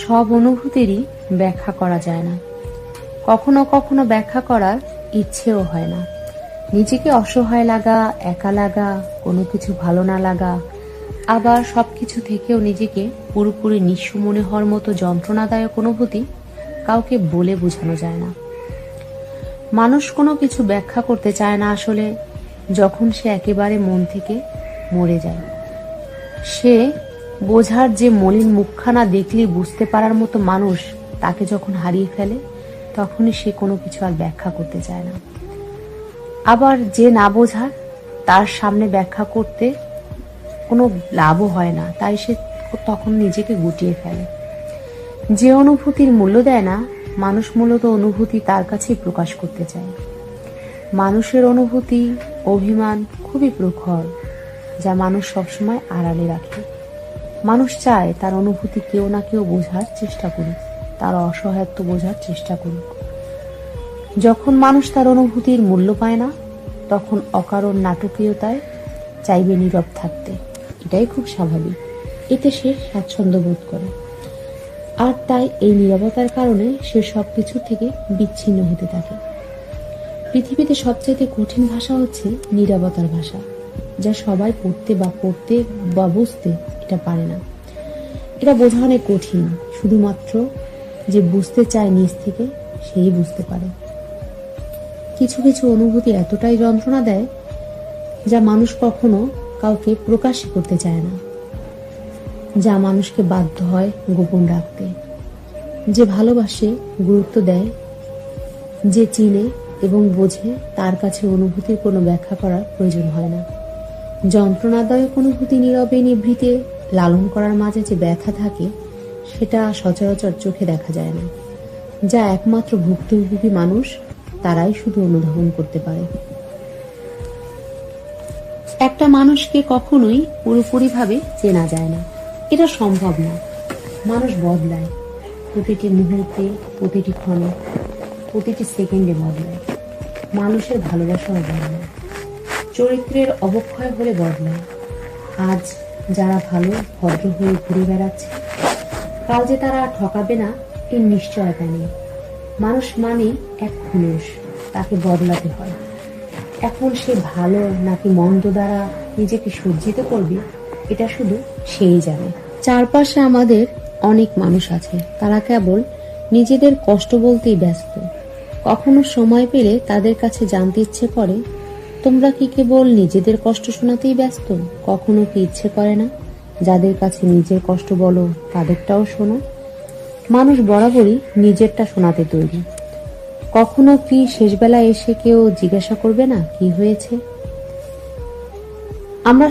সব অনুভূতিরই ব্যাখ্যা করা যায় না, কখনো কখনো ব্যাখ্যা করার ইচ্ছেও হয় না। নিজেকে অসহায় লাগা, একা লাগা, কোনো কিছু ভালো না লাগা, আবার সবকিছু থেকেও নিজেকে পুরোপুরি নিঃস্ব মনে হওয়ার মতো যন্ত্রণাদায়ক অনুভূতি কাউকে বলে বোঝানো যায় না। মানুষ কোনো কিছু ব্যাখ্যা করতে চায় না আসলে যখন সে একেবারে মন থেকে মরে যায়। সে বোঝার যে মলিন মুখখানা দেখলেই বুঝতে পারার মতো মানুষ তাকে যখন হারিয়ে ফেলে, তখনই সে কোনো কিছু আর ব্যাখ্যা করতে চায় না। আবার যে না বোঝার, তার সামনে ব্যাখ্যা করতে কোনো লাভও হয় না, তাই সে তখন নিজেকে গুটিয়ে ফেলে। যে অনুভূতির মূল্য দেয় না মানুষ, মূলত অনুভূতি তার কাছেই প্রকাশ করতে চায়। মানুষের অনুভূতি, অভিমান খুবই প্রখর, যা মানুষ সবসময় আড়ালে রাখে। মানুষ চায় তার অনুভূতি কেউ না কেউ বোঝার চেষ্টা করুক, তার অসহায়ত্ব বোঝার চেষ্টা করুক। যখন মানুষ তার অনুভূতির মূল্য পায় না, তখন অকারণ নাটকীয়তায় চাইবে নীরব থাকতে। এটাই খুব স্বাভাবিক, এতে সে স্বাচ্ছন্দ্য বোধ করে। আর তাই এই নীরবতার কারণে সে সবকিছু থেকে বিচ্ছিন্ন হতে থাকে। পৃথিবীতে সবচেয়ে কঠিন ভাষা হচ্ছে নীরবতার ভাষা, যা সবাই পড়তে বা বুঝতে এটা পারে না। এটা বোঝা অনেক কঠিন, শুধুমাত্র যে বুঝতে চায় নিজ থেকে সেই বুঝতে পারে। কিছু কিছু অনুভূতি এতটাই যন্ত্রণা দেয় যা মানুষ কখনো কাউকে প্রকাশ করতে চায় না, যা মানুষকে বাধ্য হয় গোপন রাখতে। যে ভালোবাসে, গুরুত্ব দেয়, যে চিনে এবং বোঝে, তার কাছে অনুভূতির কোনো ব্যাখ্যা করার প্রয়োজন হয় না। যন্ত্রণাদায়ক অনুভূতি নীরবে নিভৃতে লালন করার মাঝে যে ব্যথা থাকে, সেটা সচরাচর চোখে দেখা যায় না, যা একমাত্র ভুক্তভোগী মানুষ তারাই শুধু অনুধাবন করতে পারে। একটা মানুষকে কখনোই পুরোপুরিভাবে চেনা যায় না, এটা সম্ভব না। মানুষ বদলায়, প্রতিটি মুহূর্তে, প্রতিটি ক্ষণে, প্রতিটি সেকেন্ডে বদলায়। মানুষের ভালোবাসাও বদলায়, চরিত্রের অবক্ষয় হলে বদলায়। আজ যারা ভালো ভদ্র হয়ে ঘুরে বেড়াচ্ছে, কাল যে তারা ঠকাবে না এর নিশ্চয়তা নেই। মানুষ মানে এক খোলস, তাকে বদলাতে হয়। এখন সে ভালো নাকি মন্দ দ্বারা নিজেকে সজ্জিত করবে, এটা শুধু সেই জানে। চারপাশে আমাদের অনেক মানুষ আছে, তারা কেবল নিজেদের কষ্ট বলতেই ব্যস্ত। কখনো সময় পেলে তাদের কাছে জানতে ইচ্ছে করে, তোমরা কি কেবল নিজেদের কষ্ট শোনাতেই ব্যস্ত? কখনো কি ইচ্ছে করে না যাদের কাছে নিজের কষ্ট বলো তাদেরটাও শোনো? মানুষ বরাবরই নিজেরটা শোনাতে তৈরি। কখনো কি শেষবেলায় এসে কেউ জিজ্ঞাসা করবে না কি হয়েছে? আমরা